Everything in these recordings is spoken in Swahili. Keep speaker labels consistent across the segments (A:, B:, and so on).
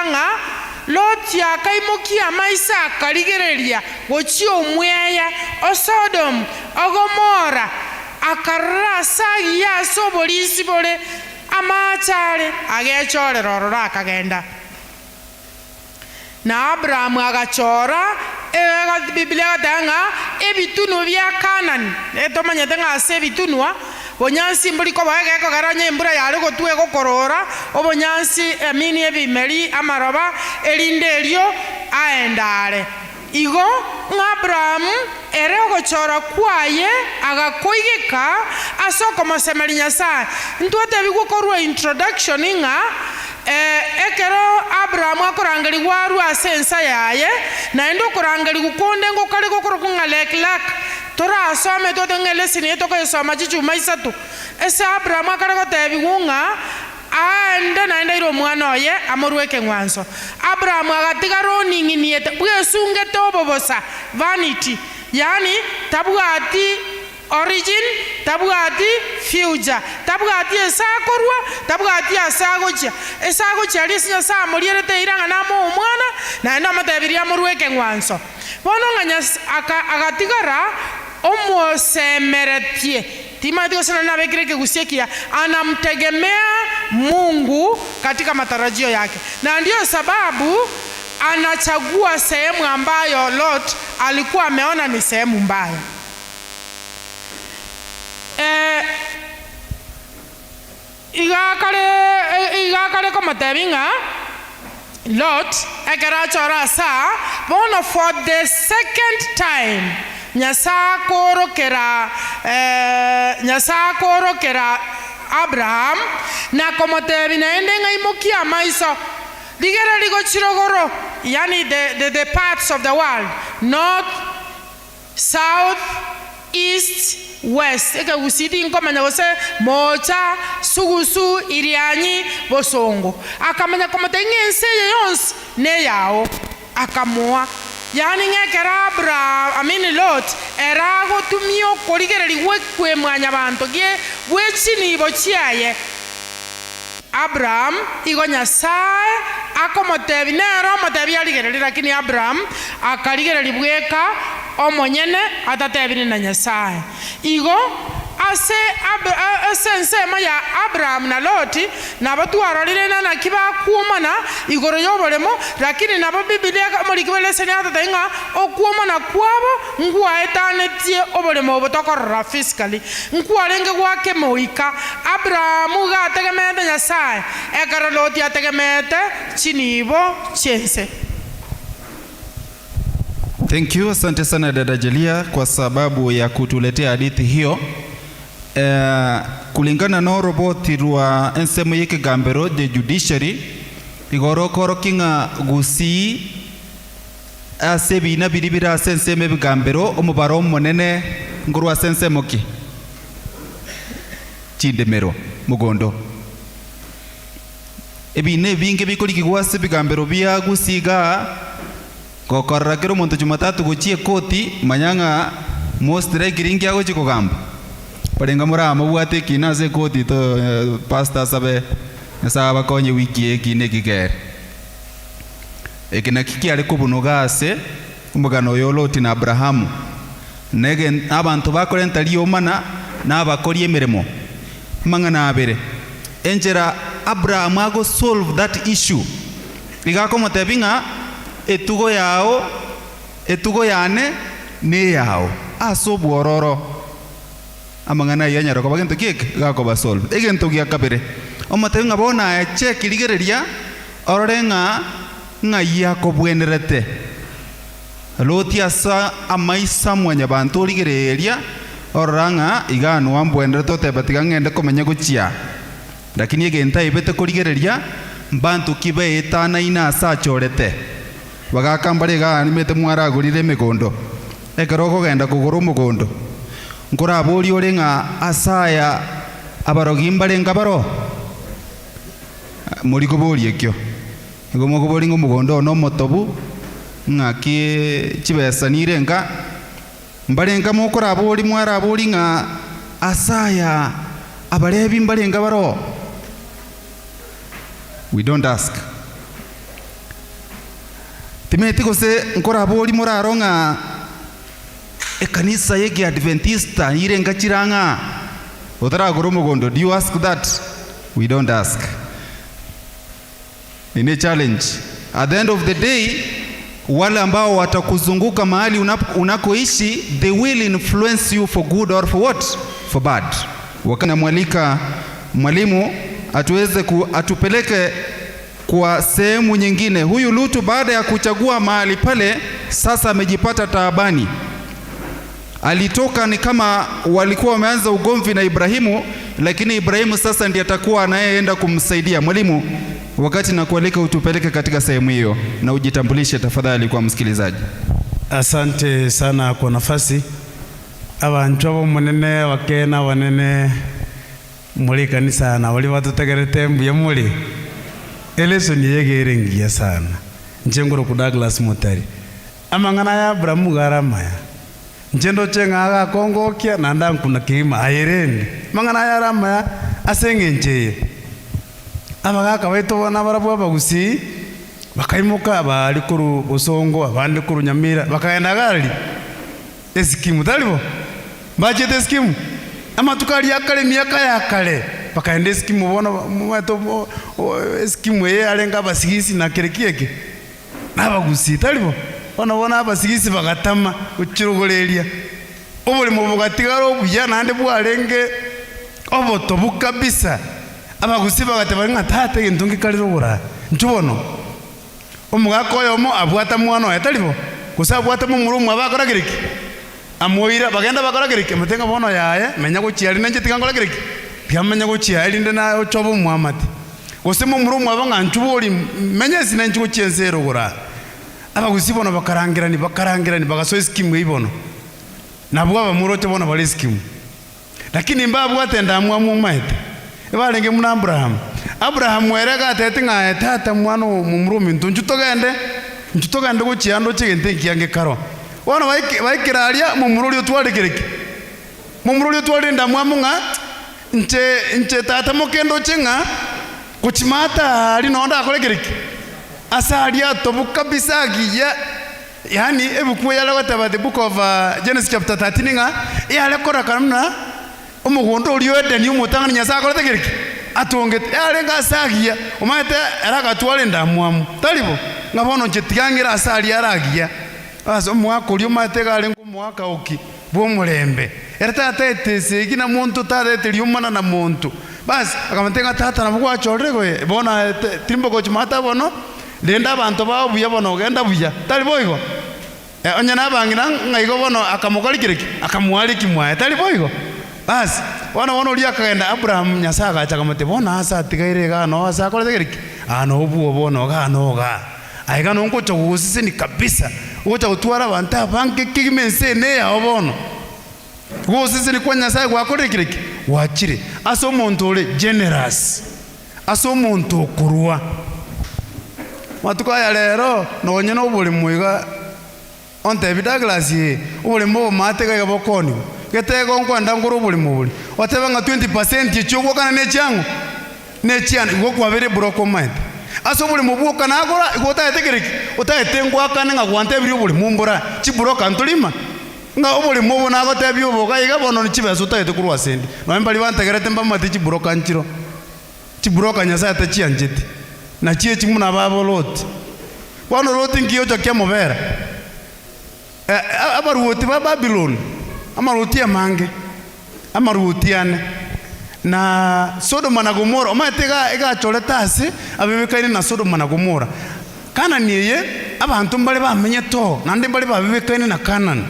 A: tanga Lot yakaimukia maisa akarigereria gochi omweya o Sodom o Gomora akarasa ya sobolisi bole amachare agechorera orora akagenda na Abraham agachora Biblia gatanga ebitunu bya Kanani etomanya tanga ase bitunwa bonyansi mbuliko bageko garanye embura yari gotwe gokorora obonyansi amini ebimeri amaroba elindelio aendare igo Abraham ere ogochora kwaye agakoigeka asoko mosemeri Nyasaye ntwate bigukorwa introduction inga ekero Abraham akorangeri waru asensa yaye na endo korangeri gukonde ngokale gokorokunga leklak tora asome to tengele sini to ko soma chichu maisatu ese Abraham akarago tebigunga anda na enda iro mwana oye amorweke ngwanso Abraham agatigaro ninginiete bwesunge tobobosa vanity yani tabwati origin tabwati future tabwati esakorwa tabwati asagocha esagocha alisinya sa moriere iranga namo omwana na enda matebiria morweke ngwanso bono nganya agatigara omosemeretie Timoteo sana na bekireke gusekia anamtegemea Mungu katika matarajio yake na ndio sababu anachagua sehemu ambayo Lot alikuwa ameona ni sehemu mbaya. Igakale kama tabinga Lot ekarachora sa bono for the second time Nyasa korokera Abraham na komotebi na ende ngaimukia maiso ligera ligo chirogoro yani the parts of the world north south east west eka usidi nkomanya bose mocha sugusu irianyi bosongo akamanya komotenye ense yonse ne yao akamoa yani ngekera Abraham Lot erago tumio korigereri wekwe mwanya bantu ge bwechini bochiaye Abraham igo Nyasaye akomotebi nero motebi aligereri lakini Abraham akaligereri bweka omonyene atatebini na Nyasaye igo ase nsema ya Abraham na Loti nabo twarorire na kiba kuomana igoro yoboremo lakini nabo Biblia muri kibeleseni atatenga okuomana kwabo ngwa etanetie oboremo botokorora physically ngwa renge gwake moika Abraham gategemete Nyasaye ekara Loti ategemete chinibo chense.
B: Thank you, asante sana dada Jelia kwa sababu ya kutuletea hadithi hiyo. Kulingana na roboti rwa ensemo yeke gambero de judiciary igorokoro kinga gusi asebi na biribira senseme bigambero omubaro monene ngurwa sensemo ki chindemero mugondo ebine binge bikori kigwase bigambero bya gusiga gokorra kero monto Jumatatu gochie koti manyanga mostre giringi ago chikogamba parenga mura mabwate kina se koti to pastor sabe nasaba konye wiki ekine kigere ekina kikiale kubunugase umugano yo Loti na Abrahamu nege abantu bakorenta liomana n'abakori emiremo mangana abere enjera Abraham ago solve that issue igakomotebinga etugo yane ne yao aso bwororo amangana yanyaro bagento kik gako basol egento gya kabere omatenga bona check ligereria ororenga ngaya ko bwenerete Loti asa amaisa mwanya bantu ligereria oranga igano ambwenerete tebatiga ngende komenya guchia lakini egenta ibete ko ligereria bantu kibe etana ina asa chorete bagakambare ga nimete mwara gurire megondo ekaroko genda kuguru mugondo nkora boli orenga asaya abarogimbare ngabaro muri kuboli ekyo ngomo kuboli ngomugondo no motobu ngaki chibesa nirenga mbare ngamo kora boli mwara boli nga asaya abarebi mbare ngabaro. We don't ask. timeti gose nkora bori moraronga ekanisa yege Adventista ire ngachiranga otara goromogondo. Do you ask that? We don't ask. In a challenge, at the end of the day, wale ambao watakuzunguka mahali unakoishi, they will influence you for good or for what? For bad. Wakana mwalika mwalimu atupeleke kwa sehemu nyingine. Huyu Lutu baada ya kuchagua mahali pale, sasa amejipata taabani. Alitoka ni kama walikuwa wameanza ugomvi na Ibrahimu, lakini Ibrahimu sasa ndiye atakuwa anayeenda kumsaidia. Mwalimu, wakati na kualika utupeleke katika sehemu hiyo na ujitambulishe tafadhali kwa msikilizaji.
C: Asante sana kwa nafasi. Abantu abo munene wakena wanene muri kanisa na wali watutegerete mbuye muri eleso niyegerengia sana njengoro ku Douglas Mutari amangana ya Abrahamu garamaya njendo chenga kongokia na ndankuna kima ayerende mangana ya ramaya asengenjeye abagaka baito bona barabwa bagusi bakaimuka bali kuru Busongo abandi kuru Nyamira bakaenda gali eskimu talibo baje eskimu ama tukali yakale miaka yakale bakaenda eskimu bona mwato eskimu ye alenga basigisi na kerekieke nabagusi talibo bona abasigisi bagatama uchirugoleria obuli mu bugatigaro buya nande bwalenge obotobu kabisa abagusi bagateba nga tate ntungi kaliro bura ntubono omugako yomo abwata mwana etalibo kusabwata mu murumu abakora kiriki amoira bagenda bakora kiriki mutenga bono yaye menya go chiali nanje tikangora kiriki byamenya go chiali ndena ochobo muamati gusemo murumu abanga ntuboli menya sina njugo chienzero bura abagusi bono bakarangirani bagaso skimu ibono nabwo abamurote bono bali skimu lakini mbabwate ndamwamu maite ebalenge muna Abraham werega atetinga tata mwana mumurumi ntutogende go chiando chigente kiyange karo wana baikiralia mumuruli otwalekereke mumuruli otwalenda mwamunga nche tata mokendo chinga kuchimata ali nonda akolekereke asalia tobu kabisa giya yani ebuku yala wataba the book of Genesis chapter 13 nga yale kora kanuna umugondo uliwede ni umutanga nyasa akolekereke atongete alenga sagia umaite araga twale ndamwamu talibo ngabono chetigangira asali aragia aso mwako lyo matega alengo mwaka oki bo mulembe erata tete gina muntu tate lyumana na muntu basi akamantenga tata nabwo achorego bona timbo ko chimata bono lenda abantu bawo buya bono genda buya talibo igo onya nabangira ngaigo bono akamukolikiriki akamwaliki mwa talibo igo basi wana ulia kaenda Abraham nyasaga achakamate bona asa tigaire gano asa kolekeriki ano obuo bono gano ga aiga no ngocho gusisi ni kabisa ucha utwara banta banke kimense ne ya bono gusisi ni kwa nyasaga gwa kolekeriki wachire aso muntu ole generous aso muntu kurua matuka ya lero no nyeno buli muiga onte bidaglasi ubuli mo matega yabokoni getego nkwanda ngoro buli mubuli otebanga 20% chugwo kana ne changu ne chiana go kwabere broko mind aso buli mubuka nagora igota etegereki utaetengwa kana nga gwante biri buli mumbura chiburoka ntulima nga obuli mubo nago tebyo boga iga bono chibeso utaete kurwa sendi no mbali bantegerete mbamati chiburoka nchiro chiburoka nyasa tachianjeti na chie chimuna babo lot kwano lot ngiyo chakya mobera abaruoti ba Babylon amaruti ya mange amarutiane na Sodoma na Gomora omatega ega choleta ase abebekaine na Sodoma na Gomora kana niye abantu mbale bamenye to nande mbale babebekaine na Canaan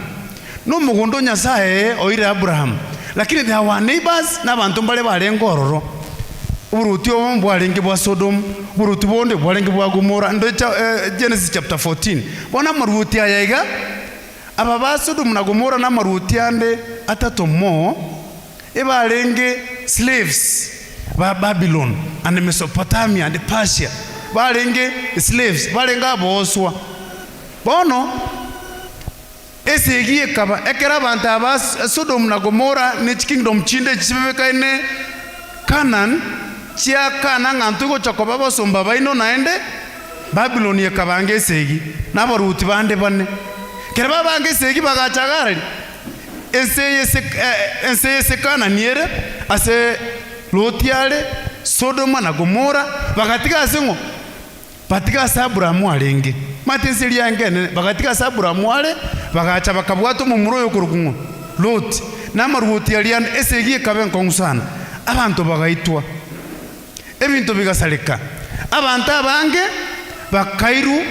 C: no mugondo nyasaye oire Abraham lakini they were neighbors na abantu mbale balengororo uruti ombo alenge bwa Sodom uruti bonde bwalenge bwa Gomora ndo Genesis chapter 14 bona maruti ayaiga aba ba Sodom na Gomora na maruti ande atato mo ebalenge slaves ba Babylon and Mesopotamia and Persia balenge slaves balenga boswa bono esegie kaba ekera bantu aba Sodom na Gomora ne kingdom chinde chibekaine Canaan chia kana ngantu go chakoba bosomba baino naende Babylon yekabange segi n'abaruti bande bane kera babange segi bagacagara ense sekana niere ase Lotiale Sodoma na Gomora bagatika sengo batika Abrahamu alenge matenseli yangene bagatika Abrahamu ale bagacha bakabwato mu muroyo kurukungo Lot n'amaruti yalian esegi ekaben kongusana abantu bagaitwa ebintu bigasaleka abantu abange bakairu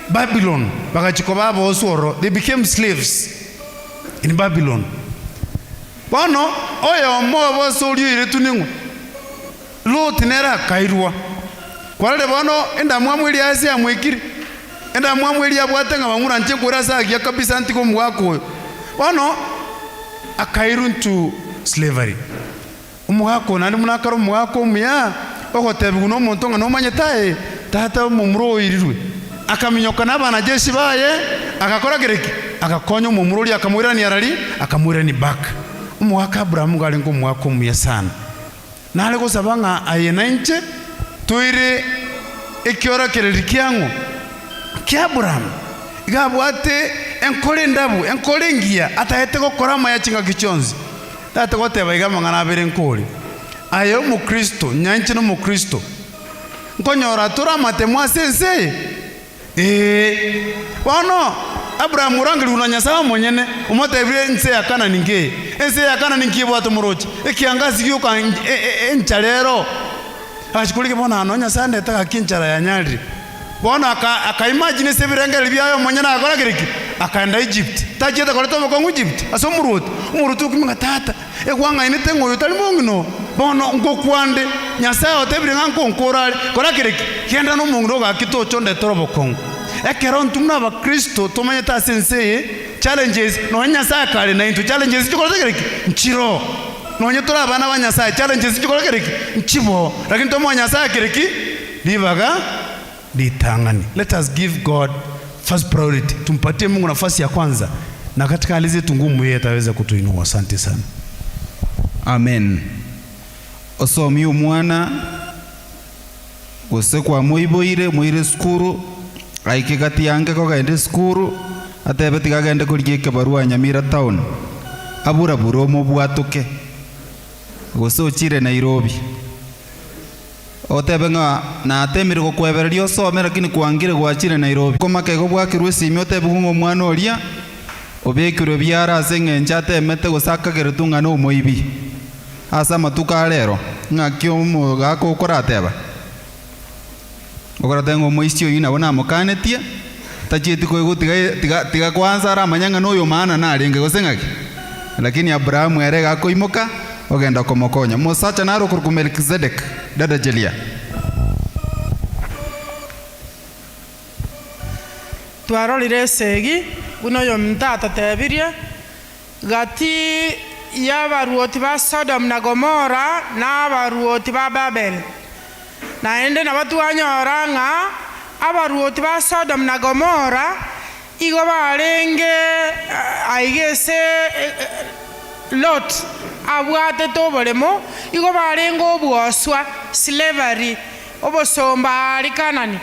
C: Babylon bagachiko babo osoro, they became slaves in Babylon. Bono oyo mo bosori ile tuningo Lot nera kairua kwale bono enda mwamweli ase amwekiri enda mwamweli abwatenga bamura nche kurasa agia kabisa ntiko mwako bono akairu into slavery umwako nani munakaro mwako mya ogotebuno montonga no manyetae tata mumuro irirwe akaminyoka n'abana jeshi baye akakora gereki akakonyo mumururi akamwira ni arali akamwira ni back umwaka Abrahamu gale ngo mwako mya sana nale ko sabanga ayena nche toire ekiora kereri kyango kya Abrahamu igabwate enkole ndabu enkole ngia atahete ko korama ya chinga kichonzi tata ko teba igama ngana bere nkole ayo mu Kristo nyanche no mu Kristo nkonyora tura matemwa sense wano Abraham urangiri unanyasaba monyene umotebire nse yakana ninge ense yakana ninkibo atumurochi ekiangazi yuka enchalero ashikulike bona anonya sande taka kinchara ya nyali bona aka imagine sebirengeli byayo monyene akora kiriki akaenda Egypt tajeta koleta mu Egypt umurutu kuminga tata ekwanga inete ngoyo tali mongino bono ngokwande nyasaye otebire nganko nkorale kora kiriki kienda no mungu ga kitocho ndetorobo kongo ekero ntumna ba Kristo tomanyeta sensei challenges no nyasaye kale na into challenges chikora kiriki nchiro no nyetora abana ba nyasaye challenges chikora kiriki nchibo lakini tomo nyasaye kiriki libaga litangani. Let us give God first priority, tumpatie Mungu nafasi ya kwanza na katika hali zetu ngumu yeye ataweza kutuinua. Asante sana.
B: Amen. Osomi umwana usekwa muiboire skuru aike kati yange ko gaende skuru atebeti gagende kurigike barua Nyamira town abura buromo bwatuke gosochire Nairobi otebenga na atemire gukwebererio some lakini kwangire gwachire Nairobi komake go bwakirwe simi otebugo mwana oria obekiro byara asengenja atemete gusaka gerutunga no moibi asa matuka rero ngakyo mugako ukorateba okoratengo moistio ina bona mokanetie tachiti ko tiga kwanza ara manyanga noyo maana na renge gosengaki lakini Abrahamu erega koimoka ogenda komokonya mosacha naro kurkumelkizedek dada Jelia
A: twarorire segi buno yo mtata tebirie gati y'abaruoti ba Sodom na Gomora n'abaruoti ba Babel naende nabatwanyora nga abaruoti ba Sodom na Gomora igo barenge aigese Lot abwate toboremo igo barengo obwoswa slavery obosomba alikanani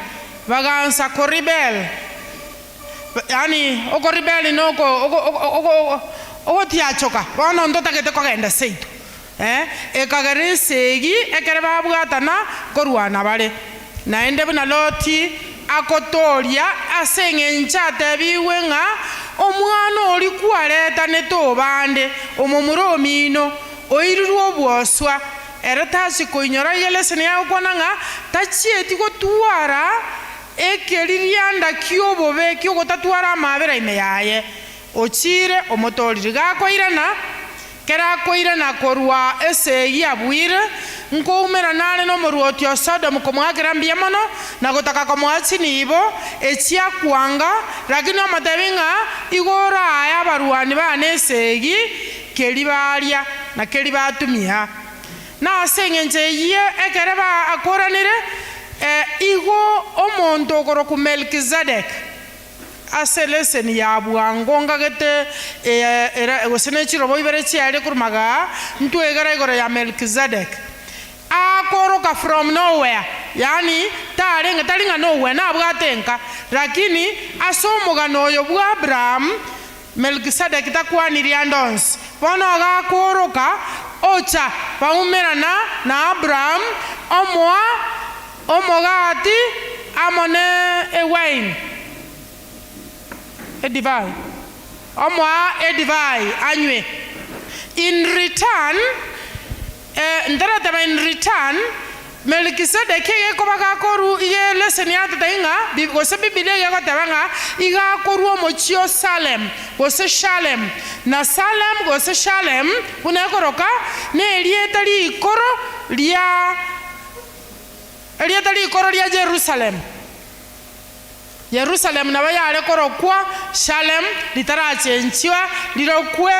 A: bagansa koribel yani okoribel noko ogotiachoka bono ndotagete kogenda seitu ekagere segi ekere babwatana korwana bare naende buna Loti akotoria aseng'encha atebiwe ng'a omwana oli kwareta tobande omomuro omino oirirwe obwoswa ere tasi koinyora yeleseni yakwana ng'a tachieti gotwara ekeririanda kiobobe kiogotatwara amabera ime yaye ochire omotoriri gakoirana kerakoirana korwa esegi abwire nkoumera nare nomoruoti o Sodom komwakera mbia mono na gotaka komwachini ibo echia kwanga lakini omatebinga igora aya baruani bane esegi keribaria na keribatumia na aseng'enche ye ekere ba akoranire igo omonto okoro ku Melkizedek aseleseni ya bwangonga gete era gosene chirobo ibere chiare kurmaga ntwegara igoro ya Melkizedek akoroka from nowhere yani tarenga talinga nowe na bwatenka lakini asomugano oyo bwa Abraham Melkisedeki takwaniria ndonsi bono gakoroka ocha baumerana na Abraham omogati amone ewine edivai omwa edivai anywe in return in return Melkisedeki yekobaga koru iye lesson ya tainga gose Biblia yego tabanga iga koru omochio Salem gose Shalem na Salem gose Shalem unekoroka ne elietali ikoro lia Jerusalem na bayale korokwa Shalem litarachenchiwa lirokwe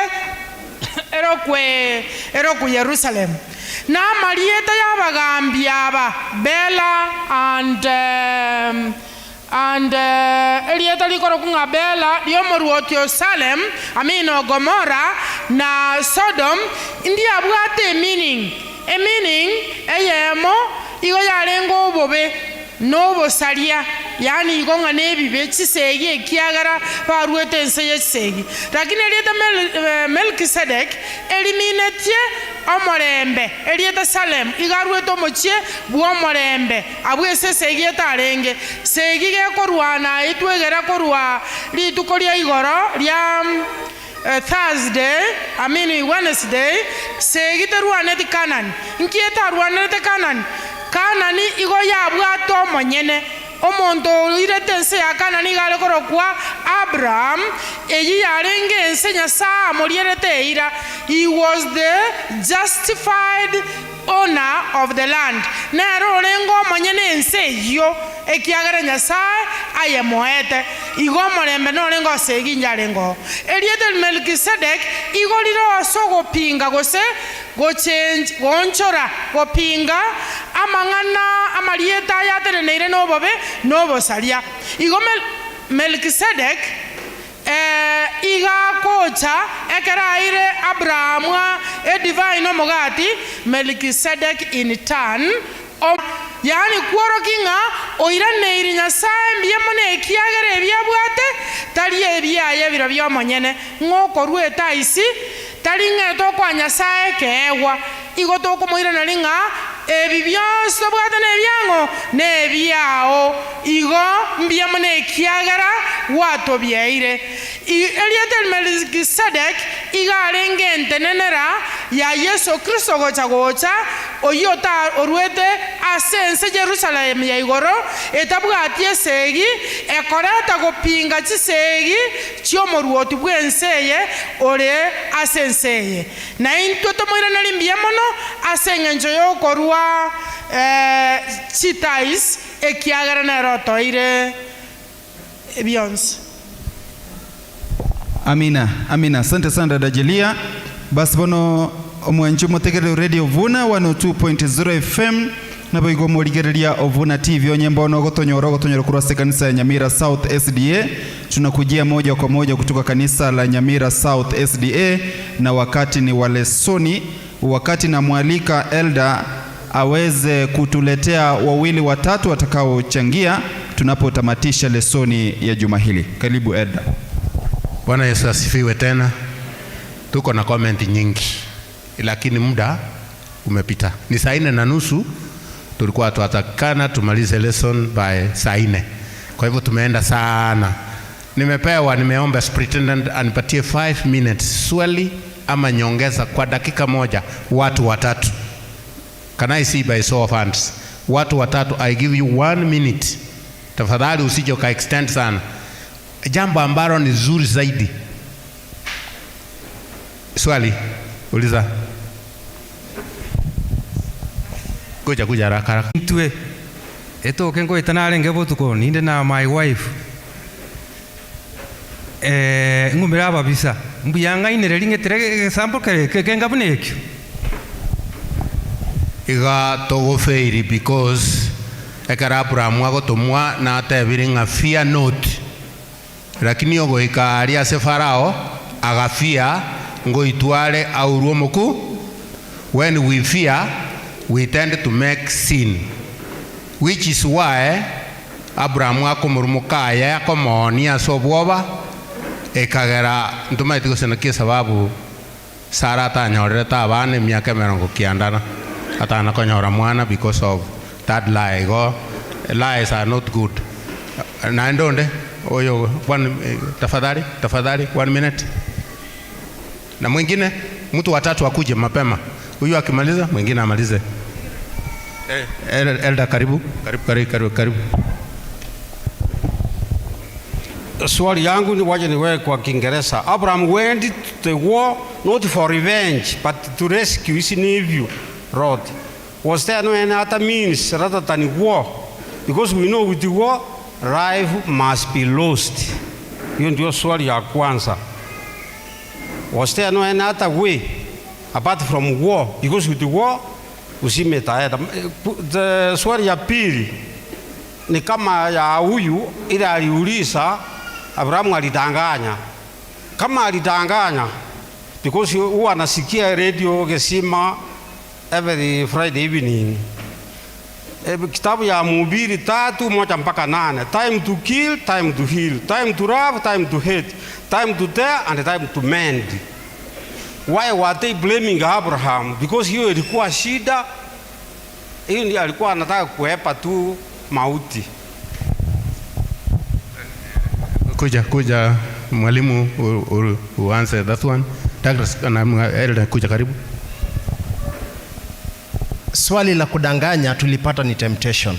A: erokwe Jerusalem na marieta yabagambi aba Bela and elieta likorokunga Bela liomoruotio Salem amino Gomora na Sodom ndi abwate meaning eyemo igo yarengo obobe nobo salia yani igonga nebibe chisegi ekiagara paruete enseye chisegi lakini elieta Melkisedeki eliminetie omorembe elieta Salem igarueto mochie bwo morembe abwese segi etarenge segi gekorwana itwegera korwa lituko lia igoro lia Thursday Wednesday segi terwaneti Canaan nkieta rwanete Kanani igo yabwato monyene omonto irete nse ya Kanani gale korokwa Abraham eyi yarenge ense Nyasaye morierete ira he was the justified owner of the land nero rengo monyene ense yo ekiagara Nyasaye aye moete igo morembe no rengo segi nyarengo eliete Melkisedeki igo liro sogo pinga gose go change gonchora go pinga amangana amalieta yateneire nobo salia igo Melkisedeki iga kocha ekeraire Abraham divine omogati Melkisedeki in turn yani kworokinga oiraneiri Nyasaye mbiemone ekiagere ebiabwate tali ebiaye biro byomonyene ng'okorweta isi tali ng'eto kwa Nyasaye keegwa igo tokomoirana linga ebi byonse bwate nebyango nebyao igo mbiemone ekiagera wato byaire eliete Melkisedeki igarenge entenenera ya Yesu Kristo gocha oyota orwete asense Jerusalem ya igoro etabwatie segi ekoreta gopinga chisegi chiomoruoti bwenseye ore asenseye na intoto moirana limbiemono asengenjo yokorwa chitais ekiagara na rotoire byonse.
B: Amina asante sana dada Jelia. Basi bono omwanju mutegere radio Vuna 102.0 FM nabo igo murigereria Vuna TV onyembono gotonyora kurasa kanisa ya Nyamira South SDA. Tunakujia moja kwa moja kutoka kanisa la Nyamira South SDA na wakati ni wa lesoni, wakati na mwalika elder aweze kutuletea wawili watatu watakaochangia tunapotamatisha lesoni ya juma hili. Karibu elder.
D: Bwana Yesu asifiwe tena. Tuko na comment nyingi lakini muda umepita. Ni saa 4:30 tulikuwa tuatakana tumalize lesson by saa 4. Kwa hivyo tumeenda sana. Nimeomba superintendent anipatie 5 minutes swali ama nyongeza kwa dakika moja watu watatu. Can I see by show of hands? Watu watatu, I give you 1 minute. Tafadhali usije ka extend sana. Jambo ambalo ni zuri zaidi. Swali, uliza. Kuja haraka.
E: Mtwe. Eto kengo itanale ngebo tuko ninde na my wife. Ngumira babisa. Mbuyanga inere lingetere sample kere ngabunekyo.
D: Iga togo feiri because ekara Abraham agotomwa na atebiringa fear not. Lakini ogo ikari ase Farao agafia ngoitware auruo moku. When we fear, we tend to make sin. which is why Abraham akomurumukaya akomonia sobwoba ekagera ntumaiti gusena sababu Sara atanyorere tabane miaka 90 atana konyora mwana because of that lie. Go lies are not good. Na ndonde oyo tafadhali 1 minute. Na mwingine mtu watatu akuje mapema. Huyu akimaliza mwingine amalize. Elda karibu.
F: Swali yangu ni waje niwe kwa Kiingereza. Abraham went to the war not for revenge but to rescue his nephew Lot. Was there no any other means rather than war? Because we know with the war life must be lost. Hiyo ndio swali ya kwanza. Was there no any other way apart from war? Because with the war usimetaenda. The swali ya pili ni kama ya huyu ile aliuliza Abrahamu alidanganya. Kama alidanganya, because huwa anasikia radio Gesima every Friday evening. Kitabu ya Mhubiri 3:1-8. Time to kill, time to heal, time to love, time to hate, time to tear and time to mend. Why were they blaming Abraham? Because hiyo ilikuwa shida. Hiyo ndiyo alikuwa anataka kuepa tu mauti.
D: Kuja mwalimu uanze that one. Douglas Elda kuja karibu.
G: Swali la kudanganya tulipata ni temptation.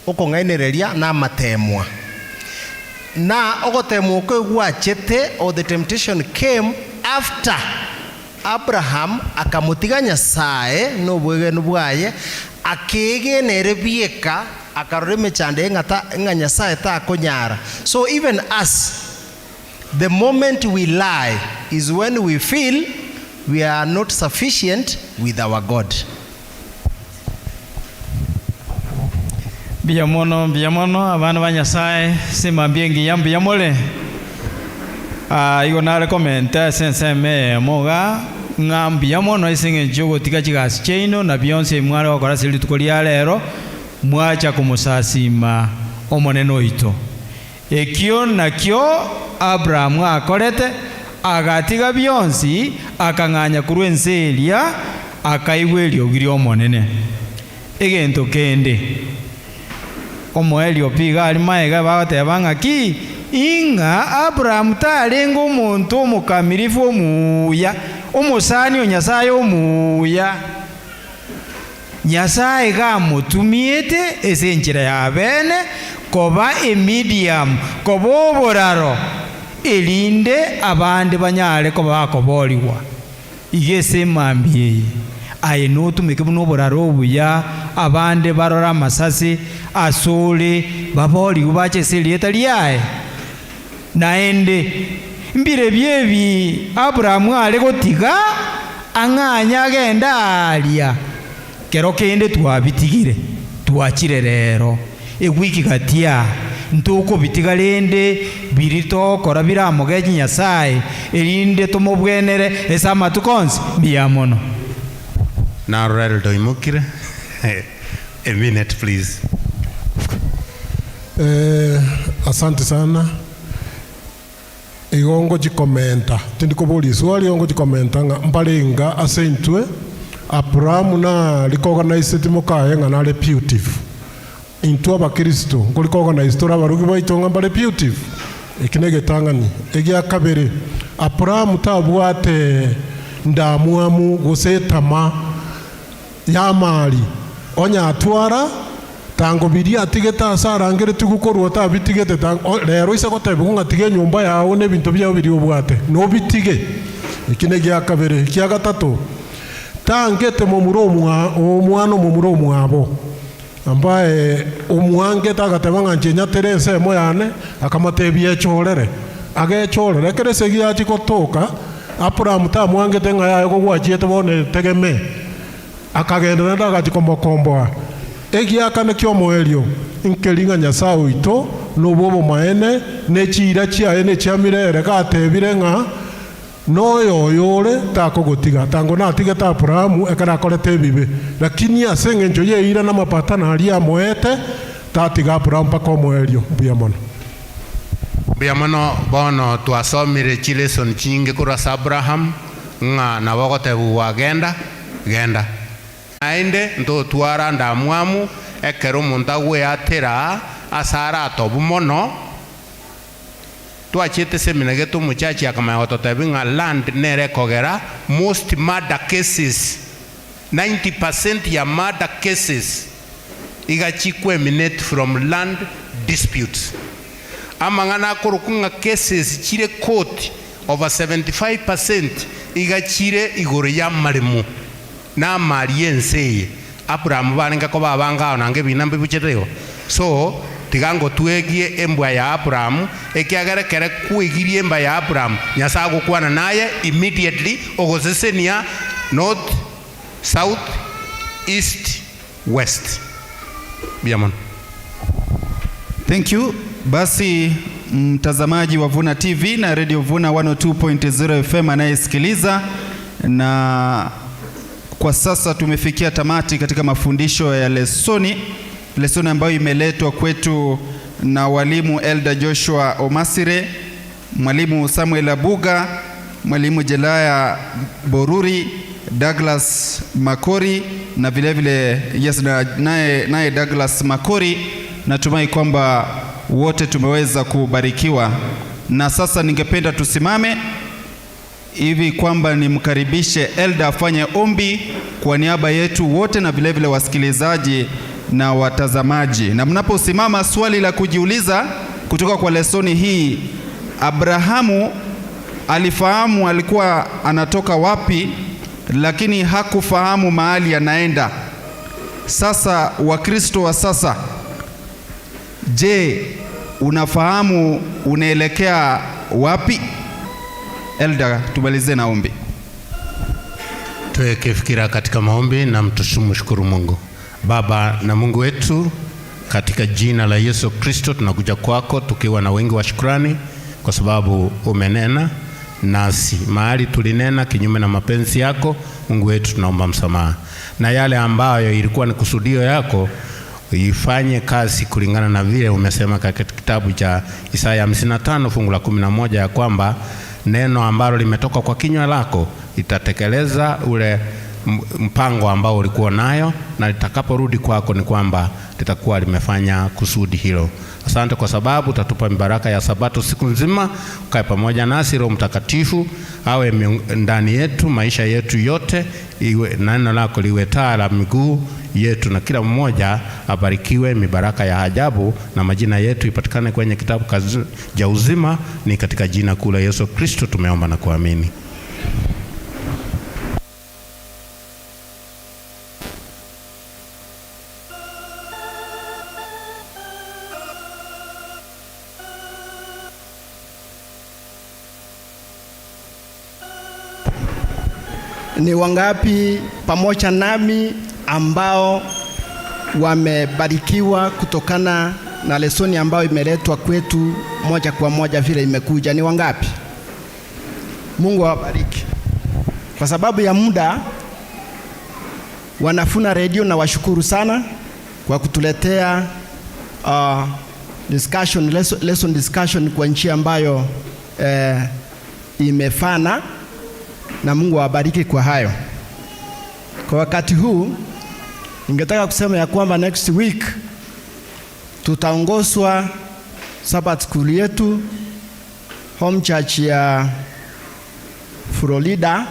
G: Uko ngainereria na matemwa. Na ogotemwa ko gwachete or the temptation came after Abraham akamutiganya sae no bwege bwaye akegenere bieka akaroreme chande nganya sae ta konyara. So even us, the moment we lie is when we feel we are not sufficient with our God.
H: Biamono abana banyasaye simambie ngiyambi yamole igonare komenta senseme moga ngambi yamono isinge jogo tikachigasi cheino na bionse mware wakora sili tukolia lero mwacha kumusasima omoneno ito ekio nakyo Abraham akorete agatiga bionsi akanganya kurwenselia akaigwerio girio monene egento kende omoelio piga ali maega bagatebanga ki inga Abraham talengo omuntu omukamirifu omuya omusani onyasaye omuya nyasaye gamutumiete esenchira ya bene koba emedium koba oboraro elinde abande banyale koba bakoboriwa igese mambie aye notumike buno oboraro obuya abande barora amasasi asole babori ubache selieta liae naende mbire byebi Abraham ale gotiga anganya agenda alia kero kende twabitigire twachire rero egwiki gatia ntuko bitigalende birito kora biramoge nyasaye erinde tomobwenere esama tukonsi biamono
D: na rero doimukire a minute please.
I: Asante sana. Igongo jikomenta tindikoboli swali igongo jikomenta nga mpalenga asentwe Abraham na recognized mukaye nga na reputive into abakristo ngo recognize tora barugi baitonga ba reputive ikinege tangani egya kabere Abraham tabwate ndamuamu gosetama ya mali onya atwara tango biri atigeta asarangere tugukorwa tabitigete rero isa gotebe ngatige nyumba yawe ne bintu byawe biri obwate no bitige ikine gya kabere kya gatatu tangete mu muromwa omwana mu muromwa abo ambaye omwange tagatebanga njenya terese moyane akamatebye chorere agechorere kerese gya chikotoka Abraham tamwange tenga yayo gwachiete bone tegeme akagenda ndaga chikomokomboa egiakane kyomoelio inkelinga nyasao ito nobobo maene nechira chiaye nechiamirere gatebire nga noyo yore takogotiga tango natige ta Abrahamu ekana korete bibe lakini aseng'encho yeira na mapatana ali amoete tatiga Abrahamu pako moerio buyamono
D: bono twasomire chileson chinge kurasa Abraham nga na bogotebu wagenda genda ainde ndo twara ndamwamu ekero munta gwe atera asara atobu mono twachete semina geto muchachi akamayo totebi nga land nere kogera most murder cases 90% ya murder cases igachikwe eminate from land disputes amangana kurukunga cases chire court over 75% igachire igoro ya marimu na mariense Abraham baninga ko babanga nange binambe buchetego so tigango tuegie embwa ya Abraham ekiagere kere kuigirie embwa ya Abraham nyasago kwana naye immediately ogozesenia north south east west biamon.
B: Thank you. Basi mtazamaji wa Vuna TV na Radio Vuna 102.0 FM anayesikiliza, na kwa sasa tumefikia tamati katika mafundisho ya lesoni ambayo imeletwa kwetu na walimu Elder Joshua Omasire, mwalimu Samuel Abuga, mwalimu Jelaya Boruri, Douglas Makori na vile naye Douglas Makori. Natumai kwamba wote tumeweza kubarikiwa, na sasa ningependa tusimame hivi kwamba nimkaribishe Elder afanye ombi kwa niaba yetu wote na vile wasikilizaji na watazamaji. Na mnaposimama, swali la kujiuliza kutoka kwa lesoni hii: Abrahamu alifahamu alikuwa anatoka wapi, lakini hakufahamu mahali anaenda. Sasa Wakristo wa sasa, je, unafahamu unaelekea wapi? Elder, tumalize na ombi.
D: Tuweke fikira katika maombi na mshukuru Mungu. Baba na Mungu wetu, katika jina la Yesu Kristo tunakuja kwako tukiwa na wengi wa shukrani, kwa sababu umenena nasi mahali tulinena kinyume na mapenzi yako. Mungu wetu, tunaomba msamaha, na yale ambayo ilikuwa ni kusudio yako ifanye kazi kulingana na vile umesema katika kitabu cha Isaya 55 fungu la 11 ya kwamba neno ambalo limetoka kwa kinywa lako itatekeleza ule mpango ambao ulikuwa nayo, na litakaporudi kwako ni kwamba litakuwa limefanya kusudi hilo. Asante kwa sababu utatupa mibaraka ya Sabato siku nzima. Ukae pamoja nasi, Roho Mtakatifu awe ndani yetu maisha yetu yote, iwe neno lako liwe taa la miguu yetu, na kila mmoja abarikiwe mibaraka ya ajabu, na majina yetu ipatikane kwenye kitabu cha uzima. Ni katika jina kuu la Yesu Kristo tumeomba na kuamini.
J: Ni wangapi pamoja nami ambao wamebarikiwa kutokana na lesoni ambayo imeletwa kwetu moja kwa moja vile imekuja? Ni wangapi? Mungu awabariki. Kwa sababu ya muda, wanafuna radio na washukuru sana kwa kutuletea lesson discussion kwa njia ambayo imefana, na Mungu awabariki kwa hayo. Kwa wakati huu ningetaka kusema ya kwamba next week tutaongozwa Sabbath school yetu home church ya Florida.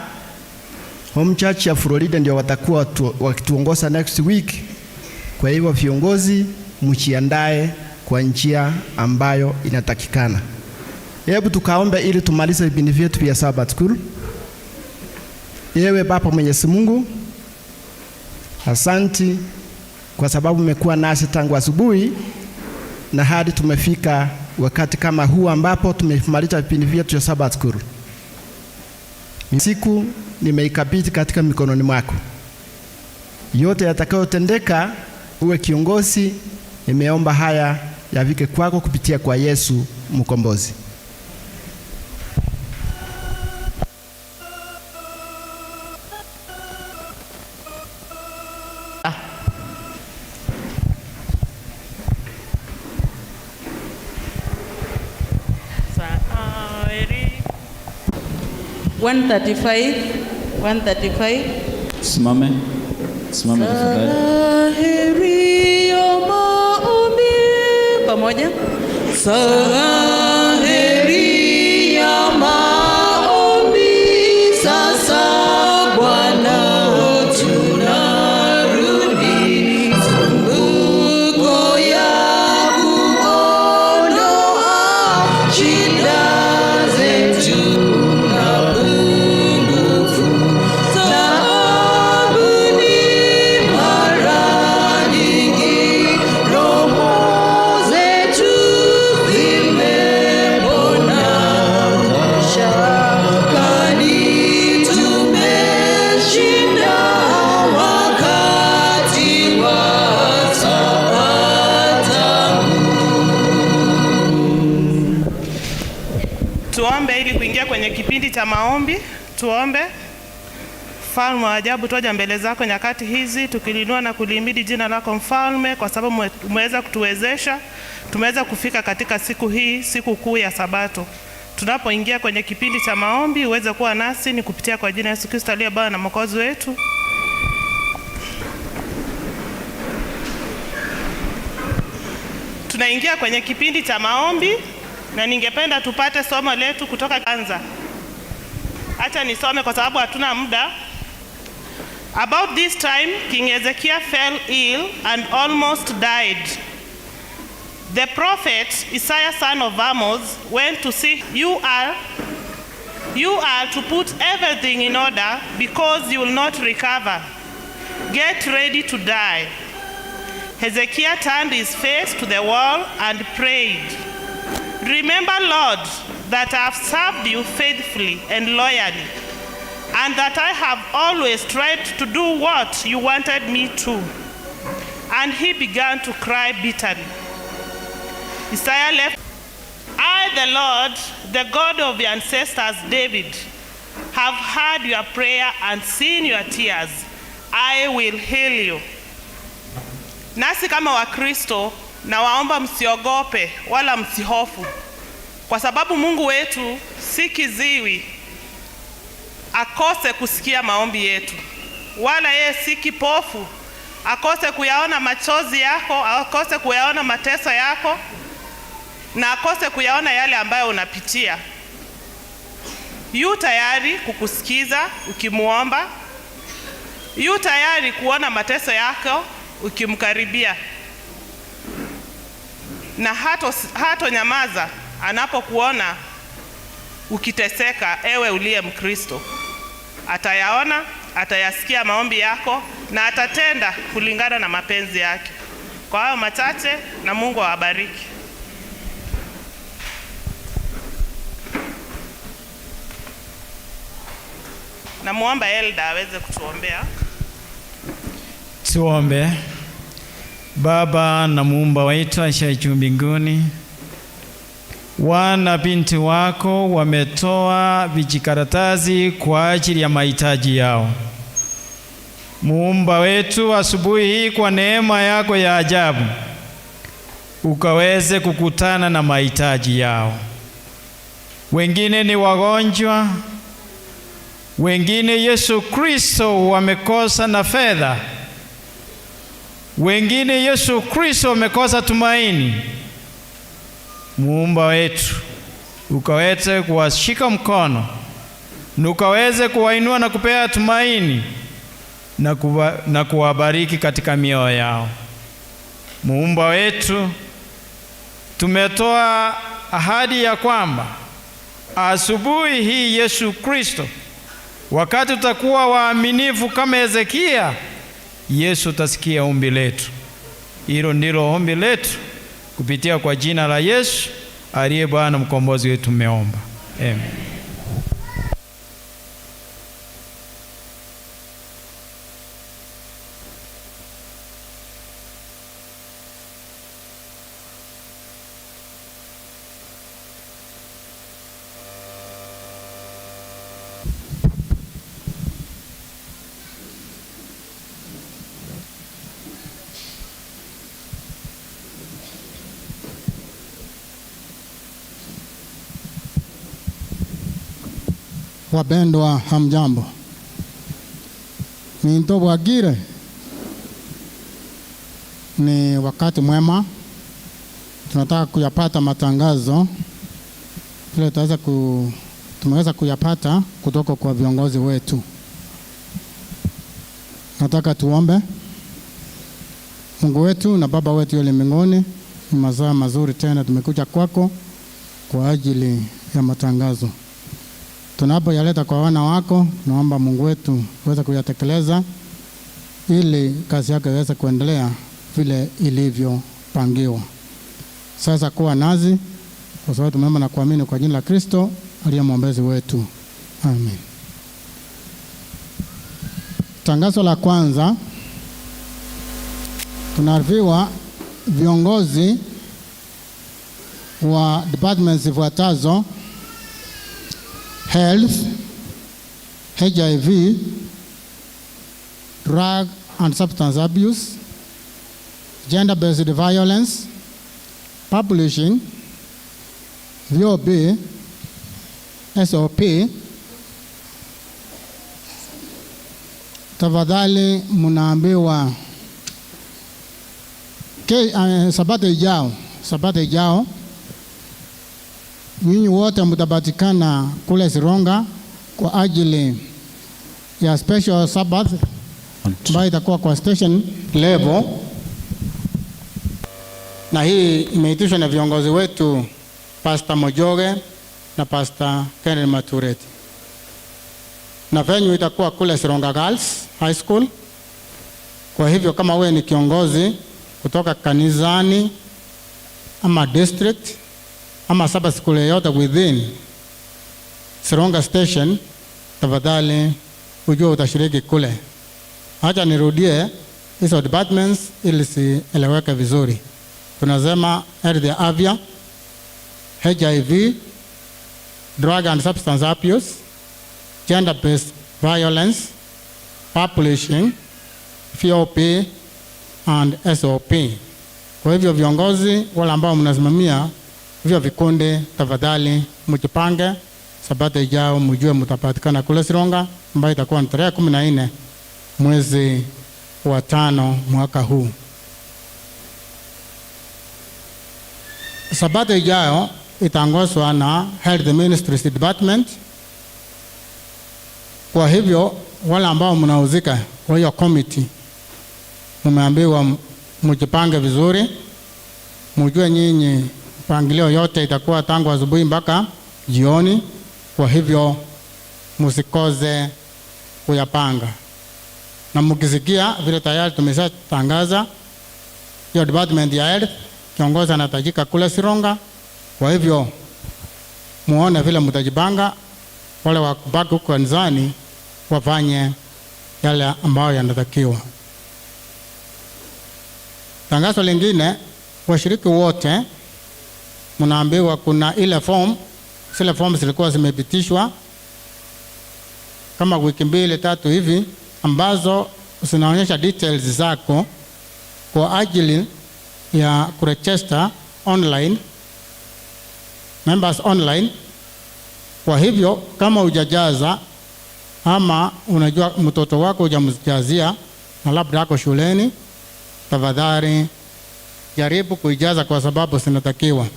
J: Home church ya Florida ndio watakuwa wakituongoza next week. Kwa hivyo viongozi, mjiandae kwa njia ambayo inatakikana. Hebu tukaombe ili tumalize vipindi vyetu vya Sabbath school. Yewe Baba Mwenyezi Mungu, asanti kwa sababu umekuwa nasi tangu asubuhi na hadi tumefika wakati kama huu ambapo tumemaliza vipindi vyetu vya Sabbath school. Siku nimeikabidhi katika mikononi mwako. Yote yatakayotendeka, uwe kiongozi. Nimeomba haya yavike kwako kupitia kwa Yesu mkombozi.
K: 135.
L: Simame tafadhali.
K: Heri ya maombi pamoja. Heri ya maombi sasa Bwana tunarudi zunguko ya kuondoa shida zetu na pungufu taabuni mara nyingi roho zetu zimepona shakani tumeshinda wakati wa Sabbath.
M: Tuombe ili kuingia kwenye kipindi cha maombi. Tuombe. Mfalme wa ajabu, twaja mbele zako nyakati hizi tukilinua na kulimidi jina lako Mfalme, kwa sababu umeweza kutuwezesha, tumeweza kufika katika siku hii, siku kuu ya Sabato. Tunapoingia kwenye kipindi cha maombi, uweze kuwa nasi, ni kupitia kwa jina Yesu Kristo aliye Bwana na Mwokozi wetu. Tunaingia kwenye kipindi cha maombi na ningependa tupate somo letu kutoka kwanza. Acha nisome kwa sababu hatuna muda. About this time, King Hezekiah fell ill and almost died. The prophet Isaiah son of Amos went to see, you are to put everything in order because you will not recover. Get ready to die. Hezekiah turned his face to the wall and prayed. Remember, Lord, that I have served you faithfully and loyally, and that I have always tried to do what you wanted me to. And he began to cry bitterly. Isaiah left. I, the Lord, the God of your ancestors David, have heard your prayer and seen your tears. I will heal you. Nasi kama Wakristo na waomba msiogope wala msihofu, kwa sababu Mungu wetu si kiziwi akose kusikia maombi yetu, wala yeye si kipofu akose kuyaona machozi yako, akose kuyaona mateso yako, na akose kuyaona yale ambayo unapitia. Yu tayari kukusikiza ukimuomba, yu tayari kuona mateso yako ukimkaribia, na hato nyamaza anapokuona ukiteseka, ewe uliye Mkristo. Atayaona, atayasikia maombi yako na atatenda kulingana na mapenzi yake. Kwa hayo machache, na Mungu awabariki. Na muomba Elda aweze kutuombea.
H: Tuombe. Baba na Muumba wetu ashiye juu mbinguni, wana binti wako wametoa vijikaratasi kwa ajili ya mahitaji yao. Muumba wetu, asubuhi hii kwa neema yako ya ajabu ukaweze kukutana na mahitaji yao. Wengine ni wagonjwa, wengine Yesu Kristo wamekosa na fedha, wengine Yesu Kristo wamekosa tumaini. Muumba wetu, ukaweze kuwashika mkono, na ukaweze kuwainua na kupea tumaini na kuwabariki katika mioyo yao. Muumba wetu, tumetoa ahadi ya kwamba asubuhi hii Yesu Kristo, wakati tutakuwa waaminifu kama Hezekia, Yesu utasikia ombi letu. Hilo ndilo ombi letu kupitia kwa jina la Yesu aliye Bwana mkombozi wetu tumeomba. Amen.
N: Wapendwa, hamjambo. Minto Bwagire, ni wakati mwema. Tunataka kuyapata matangazo vile tumeweza kuyapata kutoka kwa viongozi wetu. Nataka tuombe. Mungu wetu na Baba wetu yule mbinguni, ni masaa mazuri tena tumekuja kwako kwa ajili ya matangazo. Tunapoyaleta kwa wana wako, naomba Mungu wetu uweze kuyatekeleza ili kazi yako iweze kuendelea vile ilivyopangiwa. Sasa kuwa nazi, kwa sababu tumeomba na kuamini kwa jina la Kristo aliye mwombezi wetu. Amen. Tangazo la kwanza, tunaarifiwa viongozi wa departments zifuatazo: Health, HIV, Drug and Substance Abuse, Gender-Based Violence, Publishing, VOB, SOP. Tafadhali mnaambiwa Sabata ijao nyinyi wote mtapatikana kule Sironga kwa ajili ya special Sabbath ambayo itakuwa kwa station level, na hii imeitishwa na viongozi wetu Pastor Mojoge na Pastor Kenneth Matureti, na venue itakuwa kule Sironga Girls High School. Kwa hivyo kama wewe ni kiongozi kutoka kanisani ama district ama Sabbath school yote within Sironga station, tafadhali ujue utashiriki kule. Acha nirudie hizo departments ili sieleweke vizuri. Tunasema health ya afya, HIV, drug and substance abuse, gender-based violence, publishing, VOP and SOP. Kwa hivyo viongozi wale ambao mnasimamia hivyo vikundi, tafadhali mjipange. Sabata ijao mjue mtapatikana kule Sironga, ambayo itakuwa tarehe 14 mwezi wa 5 mwaka huu. Sabata ijao itaongozwa na Health Ministries Department. Kwa hivyo wale ambao mnahusika kwa hiyo committee, mmeambiwa mjipange vizuri, mjue nyinyi pangilio yote itakuwa tangu asubuhi mpaka jioni. Kwa hivyo msikoze kuyapanga, na mkisikia vile tayari tumeshatangaza hiyo department ya health kiongozi anatajika kule Sironga. Kwa hivyo muone vile mtajipanga, wale wakubaki huko kanisani wafanye yale ambayo yanatakiwa. Tangazo lingine, washiriki wote mnaambiwa kuna ile form, zile forms zilikuwa zimepitishwa kama wiki 2-3 hivi, ambazo zinaonyesha details zako kwa ajili ya kuregister online, members online. Kwa hivyo kama hujajaza ama unajua mtoto wako hujamjazia na labda ako shuleni, tafadhali jaribu kuijaza kwa sababu zinatakiwa,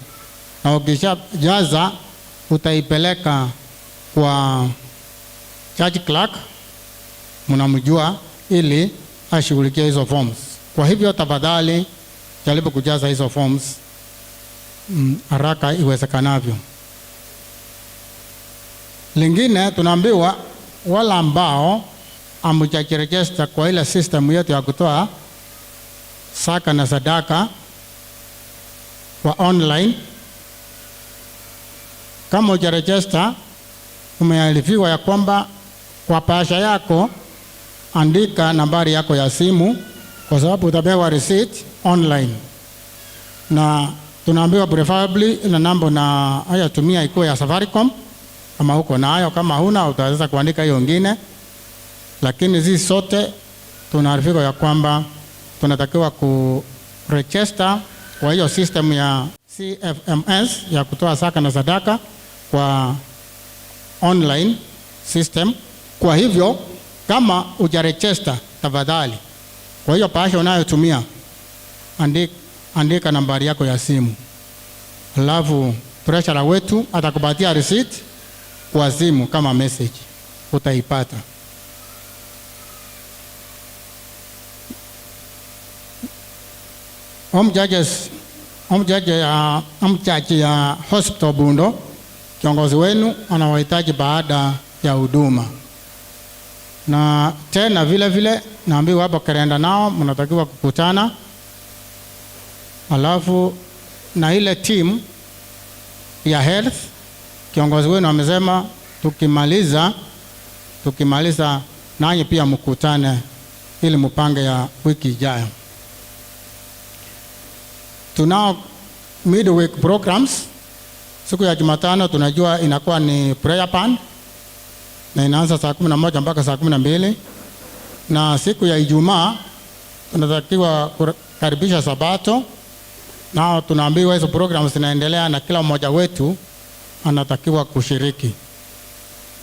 N: na ukishajaza utaipeleka kwa church clerk, mnamjua, ili ashughulikie hizo forms. Kwa hivyo tafadhali jaribu kujaza hizo forms haraka iwezekanavyo. Lingine tunaambiwa wala ambao hamjajiregister kwa ile system yetu ya kutoa saka na sadaka kwa online, kama hujaregister, umearifiwa ya kwamba kwa pasha yako andika nambari yako ya simu, kwa sababu utapewa receipt online, na tunaambiwa preferably na namba na haya tumia ikuwe ya Safaricom kama huko nayo. Kama huna utaweza kuandika hiyo nyingine, lakini hizi sote tunaarifiwa ya kwamba tunatakiwa kuregister kwa hiyo system ya CFMS ya kutoa saka na sadaka kwa online system. Kwa hivyo kama ujarejesta, tafadhali, kwa hiyo bahasha unayotumia andika nambari yako ya simu, alafu treasurer wetu atakupatia receipt kwa simu kama message, utaipata. Mjaji ya hospital Bundo, kiongozi wenu anawahitaji baada ya huduma. Na tena vile vile naambiwa hapa Kerenda nao mnatakiwa kukutana, alafu na ile team ya health, kiongozi wenu amesema tukimaliza nanyi pia mkutane ili mpange ya wiki ijayo. Tunao midweek programs. Siku ya Jumatano tunajua inakuwa ni prayer pan na inaanza saa 11 mpaka saa 12, na siku ya Ijumaa tunatakiwa kukaribisha Sabato. Nao tunaambiwa hizo programs zinaendelea na kila mmoja wetu anatakiwa kushiriki.